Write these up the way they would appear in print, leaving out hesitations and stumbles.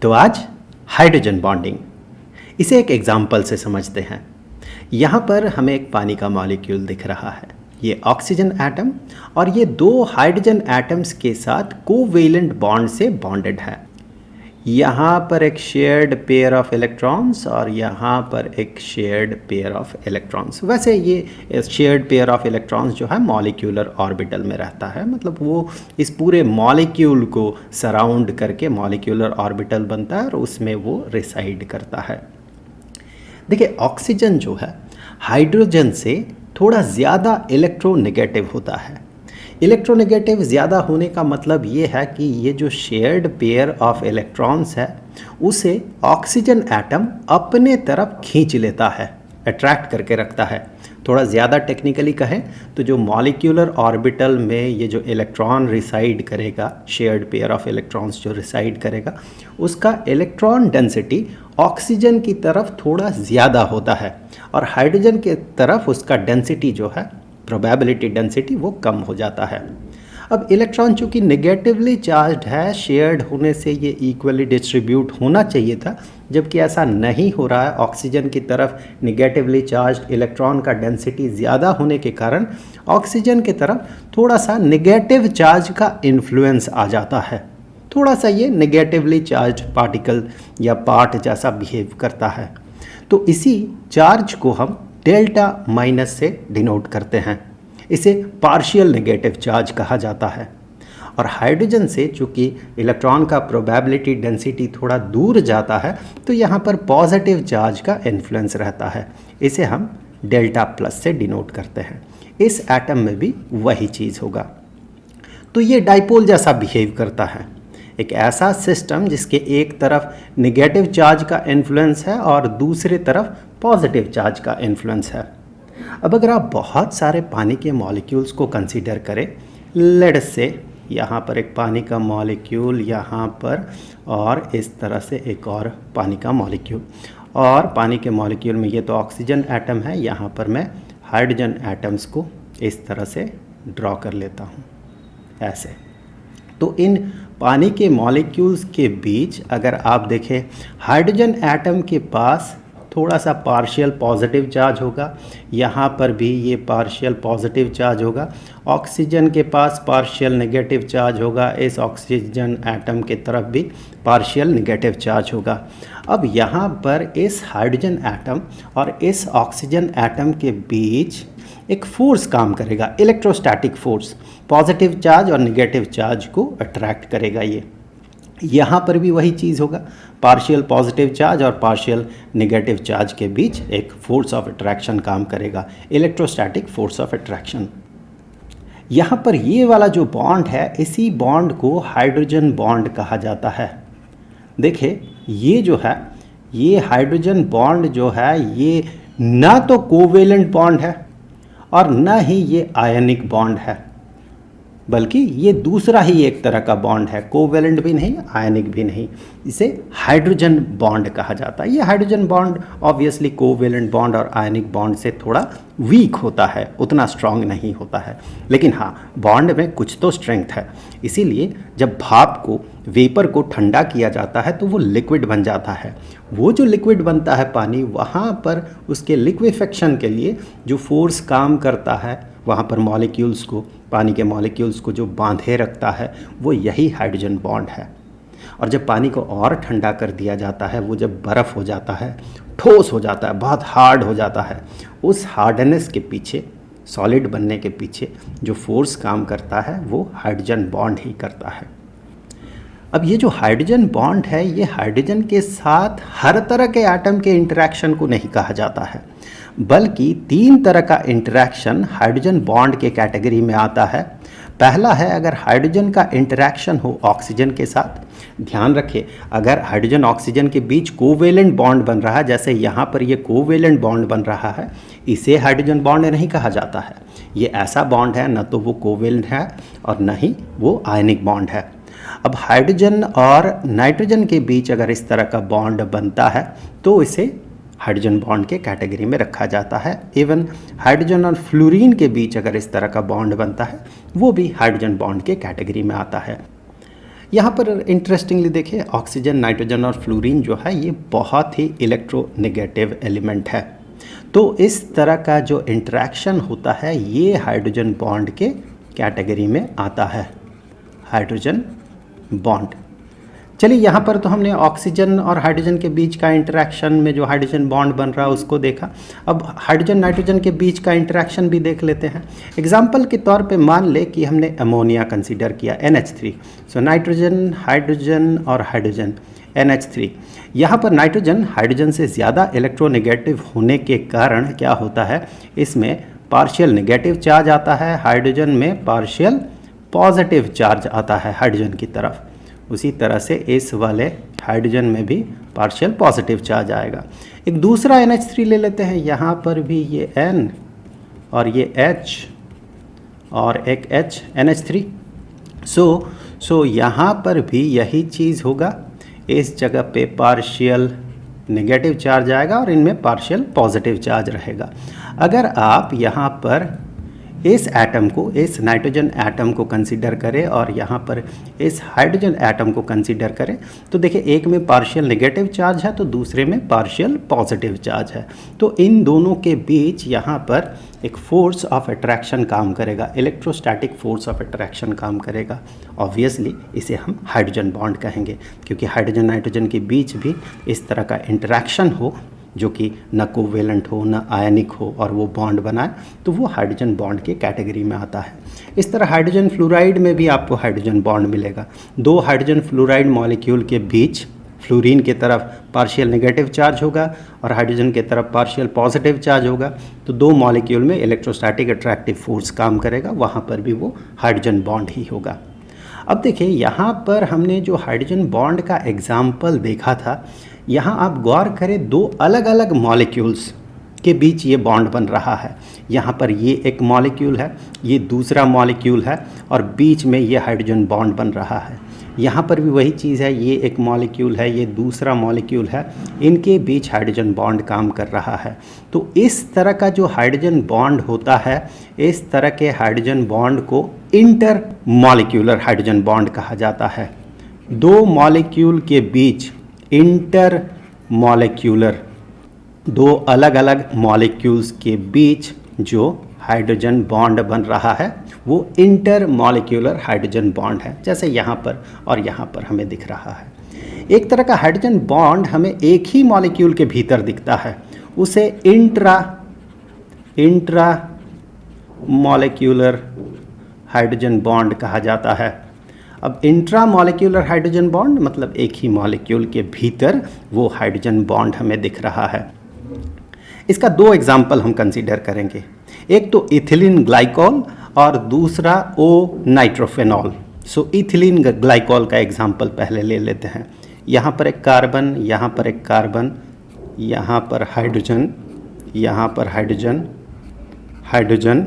तो आज hydrogen bonding, इसे एक एग्जाम्पल से समझते हैं। यहाँ पर हमें एक पानी का मॉलिक्यूल दिख रहा है, ये ऑक्सीजन एटम, और ये दो हाइड्रोजन एटम्स के साथ कोवेलेंट बॉन्ड से बॉन्डेड है। यहाँ पर एक शेयर्ड पेयर ऑफ इलेक्ट्रॉन्स और यहाँ पर एक शेयर्ड पेयर ऑफ इलेक्ट्रॉन्स। वैसे ये शेयर्ड पेयर ऑफ इलेक्ट्रॉन्स जो है मॉलिक्यूलर ऑर्बिटल में रहता है, मतलब वो इस पूरे मॉलिक्यूल को सराउंड करके मॉलिक्यूलर ऑर्बिटल बनता है और उसमें वो रिसाइड करता है। देखिए, ऑक्सीजन जो है हाइड्रोजन से थोड़ा ज़्यादा इलेक्ट्रोनेगेटिव होता है। इलेक्ट्रोनेगेटिव ज़्यादा होने का मतलब ये है कि ये जो शेयर्ड पेयर ऑफ इलेक्ट्रॉन्स है उसे ऑक्सीजन एटम अपने तरफ खींच लेता है, अट्रैक्ट करके रखता है। थोड़ा ज़्यादा टेक्निकली कहें तो जो मॉलिक्यूलर ऑर्बिटल में ये जो इलेक्ट्रॉन रिसाइड करेगा, शेयर्ड पेयर ऑफ इलेक्ट्रॉन्स जो रिसाइड करेगा, उसका इलेक्ट्रॉन डेंसिटी ऑक्सीजन की तरफ थोड़ा ज़्यादा होता है और हाइड्रोजन की तरफ उसका डेंसिटी जो है, प्रोबेबिलिटी डेंसिटी, वो कम हो जाता है। अब इलेक्ट्रॉन चूँकि नेगेटिवली चार्ज्ड है, शेयर्ड होने से ये इक्वली डिस्ट्रीब्यूट होना चाहिए था, जबकि ऐसा नहीं हो रहा है। ऑक्सीजन की तरफ नेगेटिवली चार्ज्ड इलेक्ट्रॉन का डेंसिटी ज़्यादा होने के कारण ऑक्सीजन की तरफ थोड़ा सा नेगेटिव चार्ज का इन्फ्लुएंस आ जाता है। थोड़ा सा ये नेगेटिवली चार्ज्ड पार्टिकल या पार्ट जैसा बिहेव करता है। तो इसी चार्ज को हम डेल्टा माइनस से डिनोट करते हैं। इसे पार्शियल नेगेटिव चार्ज कहा जाता है। और हाइड्रोजन से चूँकि इलेक्ट्रॉन का प्रोबेबिलिटी डेंसिटी थोड़ा दूर जाता है, तो यहाँ पर पॉजिटिव चार्ज का इन्फ्लुएंस रहता है। इसे हम डेल्टा प्लस से डिनोट करते हैं। इस एटम में भी वही चीज़ होगा। तो ये डाइपोल जैसा बिहेव करता है, एक ऐसा सिस्टम जिसके एक तरफ नेगेटिव चार्ज का इन्फ्लुएंस है और दूसरी तरफ पॉजिटिव चार्ज का इन्फ्लुएंस है। अब अगर आप बहुत सारे पानी के मॉलिक्यूल्स को कंसीडर करें, लेट्स से यहाँ पर एक पानी का मॉलिक्यूल, यहाँ पर, और इस तरह से एक और पानी का मॉलिक्यूल, और पानी के मॉलिक्यूल में ये तो ऑक्सीजन एटम है, यहाँ पर मैं हाइड्रोजन एटम्स को इस तरह से ड्रॉ कर लेता हूँ ऐसे। तो इन पानी के मॉलिक्यूल्स के बीच अगर आप देखें, हाइड्रोजन एटम के पास थोड़ा सा पार्शियल पॉजिटिव चार्ज होगा, यहाँ पर भी ये पार्शियल पॉजिटिव चार्ज होगा। ऑक्सीजन के पास पार्शियल नेगेटिव चार्ज होगा, इस ऑक्सीजन एटम के तरफ भी पार्शियल नेगेटिव चार्ज होगा। अब यहाँ पर इस हाइड्रोजन एटम और इस ऑक्सीजन एटम के बीच एक फोर्स काम करेगा, इलेक्ट्रोस्टैटिक फोर्स, पॉजिटिव चार्ज और नेगेटिव चार्ज को अट्रैक्ट करेगा। यहाँ पर भी वही चीज़ होगा, पार्शियल पॉजिटिव चार्ज और पार्शियल नेगेटिव चार्ज के बीच एक फोर्स ऑफ अट्रैक्शन काम करेगा, इलेक्ट्रोस्टैटिक फोर्स ऑफ अट्रैक्शन। यहाँ पर ये वाला जो बॉन्ड है, इसी बॉन्ड को हाइड्रोजन बॉन्ड कहा जाता है। देखिए, ये जो है, ये हाइड्रोजन बॉन्ड जो है, ये ना तो कोवेलेंट बॉन्ड है और ना ही ये आयनिक बॉन्ड है, बल्कि ये दूसरा ही एक तरह का बॉन्ड है, कोवेलेंट भी नहीं, आयनिक भी नहीं। इसे हाइड्रोजन बॉन्ड कहा जाता है। ये hydrogen bond obviously covalent bond और आयनिक बॉन्ड से थोड़ा वीक होता है, उतना स्ट्रांग नहीं होता है, लेकिन हाँ, बॉन्ड में कुछ तो स्ट्रेंथ है। इसीलिए जब भाप को, वेपर को ठंडा किया जाता है तो वो लिक्विड बन जाता है। वो जो लिक्विड बनता है पानी, वहाँ पर उसके लिक्विफेक्शन के लिए जो फोर्स काम करता है, वहाँ पर मॉलिक्यूल्स को, पानी के मॉलिक्यूल्स को जो बांधे रखता है, वो यही हाइड्रोजन बॉन्ड है। और जब पानी को और ठंडा कर दिया जाता है, वो जब बर्फ़ हो जाता है, ठोस हो जाता है, बहुत हार्ड हो जाता है, उस हार्डनेस के पीछे, सॉलिड बनने के पीछे जो फोर्स काम करता है, वो हाइड्रोजन बॉन्ड ही करता है। अब ये जो हाइड्रोजन बॉन्ड है, ये हाइड्रोजन के साथ हर तरह के एटम के इंटरेक्शन को नहीं कहा जाता है, बल्कि 3 तरह का इंटरेक्शन हाइड्रोजन बॉन्ड के कैटेगरी में आता है। पहला है, अगर हाइड्रोजन का इंटरेक्शन हो ऑक्सीजन के साथ। ध्यान रखिए, अगर हाइड्रोजन ऑक्सीजन के बीच कोवेलेंट बॉन्ड बन रहा है, जैसे यहाँ पर ये कोवेलेंट बॉन्ड बन रहा है, इसे हाइड्रोजन बॉन्ड नहीं कहा जाता है। ये ऐसा बॉन्ड है, न तो वो कोवेलेंट है और न ही वो आयनिक बॉन्ड है। अब हाइड्रोजन और नाइट्रोजन के बीच अगर इस तरह का बॉन्ड बनता है तो इसे हाइड्रोजन बॉन्ड के कैटेगरी में रखा जाता है। इवन हाइड्रोजन और फ्लोरीन के बीच अगर इस तरह का बॉन्ड बनता है, वो भी हाइड्रोजन बॉन्ड के कैटेगरी में आता है। यहाँ पर इंटरेस्टिंगली देखिए, ऑक्सीजन, नाइट्रोजन और फ्लोरीन जो है ये बहुत ही इलेक्ट्रोनेगेटिव एलिमेंट है। तो इस तरह का जो इंटरेक्शन होता है ये हाइड्रोजन बॉन्ड के कैटेगरी में आता है, हाइड्रोजन बॉन्ड। चलिए यहाँ पर तो हमने ऑक्सीजन और हाइड्रोजन के बीच का इंटरेक्शन में जो हाइड्रोजन बॉन्ड बन रहा है उसको देखा। अब हाइड्रोजन नाइट्रोजन के बीच का इंटरेक्शन भी देख लेते हैं। एग्जाम्पल के तौर पे मान ले कि हमने अमोनिया कंसीडर किया, NH3। सो नाइट्रोजन, हाइड्रोजन और हाइड्रोजन, NH3। यहाँ पर नाइट्रोजन हाइड्रोजन से ज़्यादा इलेक्ट्रोनेगेटिव होने के कारण क्या होता है, इसमें पार्शियल नेगेटिव चार्ज आता है, हाइड्रोजन में पार्शियल पॉजिटिव चार्ज आता है हाइड्रोजन की तरफ। उसी तरह से इस वाले हाइड्रोजन में भी पार्शियल पॉजिटिव चार्ज आएगा। एक दूसरा NH3 ले लेते हैं, यहाँ पर भी ये N और ये H और एक H, NH3। सो यहाँ पर भी यही चीज़ होगा, इस जगह पे पार्शियल नेगेटिव चार्ज आएगा और इनमें पार्शियल पॉजिटिव चार्ज रहेगा। अगर आप यहाँ पर इस एटम को, इस नाइट्रोजन एटम को कंसीडर करें और यहाँ पर इस हाइड्रोजन एटम को कंसीडर करें तो देखिए, एक में पार्शियल नेगेटिव चार्ज है तो दूसरे में पार्शियल पॉजिटिव चार्ज है। तो इन दोनों के बीच यहाँ पर एक फोर्स ऑफ अट्रैक्शन काम करेगा, इलेक्ट्रोस्टैटिक फोर्स ऑफ अट्रैक्शन काम करेगा। ऑब्वियसली इसे हम हाइड्रोजन बॉन्ड कहेंगे, क्योंकि हाइड्रोजन नाइट्रोजन के बीच भी इस तरह का इंटरेक्शन हो जो कि न कोवेलेंट हो न आयनिक हो और वो बॉन्ड बनाए, तो वो हाइड्रोजन बॉन्ड के कैटेगरी में आता है। इस तरह हाइड्रोजन फ्लोराइड में भी आपको हाइड्रोजन बॉन्ड मिलेगा। दो हाइड्रोजन फ्लोराइड मॉलिक्यूल के बीच फ्लोरीन की तरफ पार्शियल नेगेटिव चार्ज होगा और हाइड्रोजन की तरफ पार्शियल पॉजिटिव चार्ज होगा, तो दो मॉलिक्यूल में इलेक्ट्रोस्टैटिक अट्रैक्टिव फोर्स काम करेगा, वहाँ पर भी वो हाइड्रोजन बॉन्ड ही होगा। अब देखिए, यहाँ पर हमने जो हाइड्रोजन बॉन्ड का एग्जाम्पल देखा था, यहाँ आप गौर करें, दो अलग अलग मॉलिक्यूल्स के बीच ये बॉन्ड बन रहा है। यहाँ पर ये एक मॉलिक्यूल है, ये दूसरा मॉलिक्यूल है और बीच में ये हाइड्रोजन बॉन्ड बन रहा है। यहाँ पर भी वही चीज़ है, ये एक मॉलिक्यूल है, ये दूसरा मॉलिक्यूल है, इनके बीच हाइड्रोजन बॉन्ड काम कर रहा है। तो इस तरह का जो हाइड्रोजन बॉन्ड होता है, इस तरह के हाइड्रोजन बॉन्ड को इंटर मॉलिक्यूलर हाइड्रोजन बॉन्ड कहा जाता है। दो मॉलिक्यूल के बीच इंटर मॉलिक्यूलर, दो अलग अलग मॉलिक्यूल्स के बीच जो हाइड्रोजन बॉन्ड बन रहा है वो इंटर मॉलिक्यूलर हाइड्रोजन बॉन्ड है, जैसे यहाँ पर और यहाँ पर हमें दिख रहा है। एक तरह का हाइड्रोजन बॉन्ड हमें एक ही मॉलिक्यूल के भीतर दिखता है, उसे इंट्रा मॉलिक्यूलर हाइड्रोजन बॉन्ड कहा जाता है। अब इंट्रा मॉलिक्यूलर हाइड्रोजन बॉन्ड मतलब एक ही मॉलिक्यूल के भीतर वो हाइड्रोजन बॉन्ड हमें दिख रहा है। इसका दो एग्जाम्पल हम कंसीडर करेंगे, एक तो इथिलीन ग्लाइकॉल और दूसरा ओ नाइट्रोफेनॉल। सो इथिलीन ग्लाइकॉल का एग्जाम्पल पहले ले लेते हैं। यहाँ पर एक कार्बन, यहाँ पर एक कार्बन, यहाँ पर हाइड्रोजन, यहाँ पर हाइड्रोजन, हाइड्रोजन,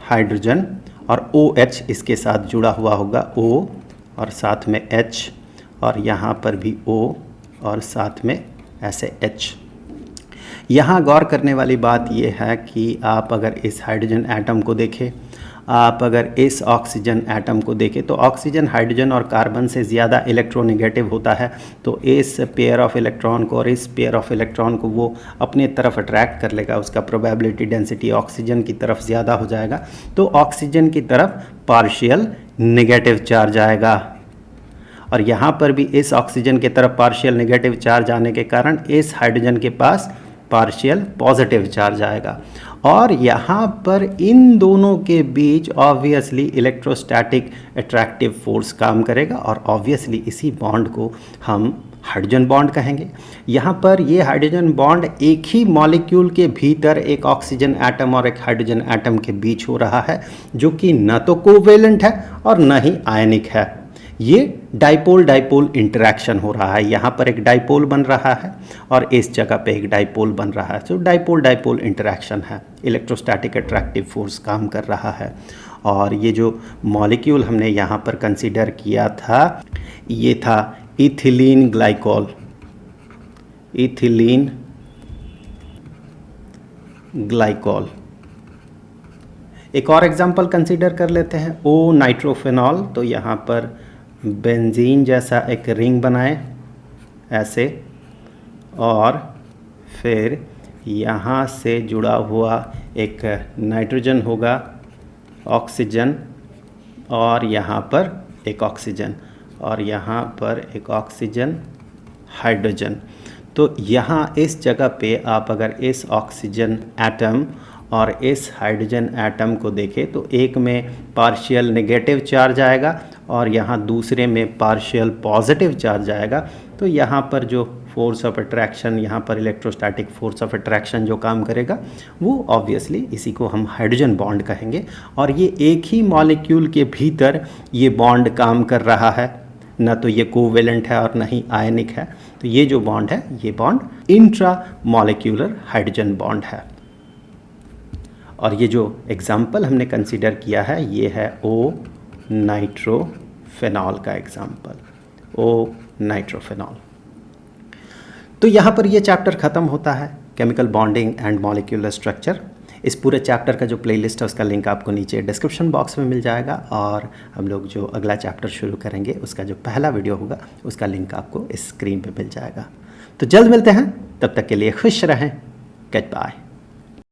हाइड्रोजन और OH इसके साथ जुड़ा हुआ होगा, O और साथ में H और यहाँ पर भी O और साथ में ऐसे H। यहाँ गौर करने वाली बात यह है कि आप अगर इस हाइड्रोजन एटम को देखें, आप अगर इस ऑक्सीजन एटम को देखें तो ऑक्सीजन हाइड्रोजन और कार्बन से ज़्यादा इलेक्ट्रोनेगेटिव होता है, तो इस पेयर ऑफ इलेक्ट्रॉन को और इस पेयर ऑफ इलेक्ट्रॉन को वो अपने तरफ अट्रैक्ट कर लेगा, उसका प्रोबेबिलिटी डेंसिटी ऑक्सीजन की तरफ ज़्यादा हो जाएगा, तो ऑक्सीजन की तरफ पार्शियल नेगेटिव चार्ज आएगा। और यहाँ पर भी इस ऑक्सीजन की तरफ पार्शियल नेगेटिव चार्ज आने के कारण इस हाइड्रोजन के पास पार्शियल पॉजिटिव चार्ज आएगा। और यहाँ पर इन दोनों के बीच ऑब्वियसली इलेक्ट्रोस्टैटिक अट्रैक्टिव फोर्स काम करेगा और ऑब्वियसली इसी बॉन्ड को हम हाइड्रोजन बॉन्ड कहेंगे। यहाँ पर ये हाइड्रोजन बॉन्ड एक ही मॉलिक्यूल के भीतर एक ऑक्सीजन एटम और एक हाइड्रोजन एटम के बीच हो रहा है, जो कि न तो कोवेलेंट है और न ही आयनिक है। ये डाइपोल डाइपोल इंटरेक्शन हो रहा है, यहाँ पर एक डाइपोल बन रहा है और इस जगह पे एक डाइपोल बन रहा है। तो डाइपोल डाइपोल इंटरेक्शन है, इलेक्ट्रोस्टैटिक अट्रैक्टिव फोर्स काम कर रहा है। और ये जो मॉलिक्यूल हमने यहाँ पर कंसीडर किया था, ये था इथिलीन ग्लाइकॉल, इथिलीन ग्लाइकॉल। एक और एग्जांपल कंसीडर कर लेते हैं, ओ नाइट्रोफेनॉल। तो यहाँ पर बेंजीन जैसा एक रिंग बनाए ऐसे, और फिर यहाँ से जुड़ा हुआ एक नाइट्रोजन होगा, ऑक्सीजन, और यहाँ पर एक ऑक्सीजन, और यहाँ पर एक ऑक्सीजन, हाइड्रोजन। तो यहाँ इस जगह पे आप अगर इस ऑक्सीजन एटम और इस हाइड्रोजन एटम को देखें तो एक में पार्शियल नेगेटिव चार्ज आएगा और यहाँ दूसरे में पार्शियल पॉजिटिव चार्ज आएगा। तो यहाँ पर जो फोर्स ऑफ अट्रैक्शन, यहाँ पर इलेक्ट्रोस्टैटिक फोर्स ऑफ अट्रैक्शन जो काम करेगा वो ऑब्वियसली इसी को हम हाइड्रोजन बॉन्ड कहेंगे। और ये एक ही मॉलिक्यूल के भीतर ये बॉन्ड काम कर रहा है, ना तो ये कोवेलेंट है और ना ही आयनिक है। तो ये जो बॉन्ड है ये bond intra molecular hydrogen bond है। और ये जो एग्जाम्पल हमने कंसीडर किया है ये है ओ नाइट्रोफेनॉल का एग्जाम्पल, ओ नाइट्रोफेनॉल। तो यहाँ पर ये चैप्टर ख़त्म होता है, chemical bonding and molecular structure. इस पूरे चैप्टर का जो प्लेलिस्ट है उसका लिंक आपको नीचे डिस्क्रिप्शन बॉक्स में मिल जाएगा, और हम लोग जो अगला चैप्टर शुरू करेंगे उसका जो पहला वीडियो होगा उसका लिंक आपको इस स्क्रीन पे मिल जाएगा। तो जल्द मिलते हैं, तब तक के लिए खुश रहें, गुड बाय।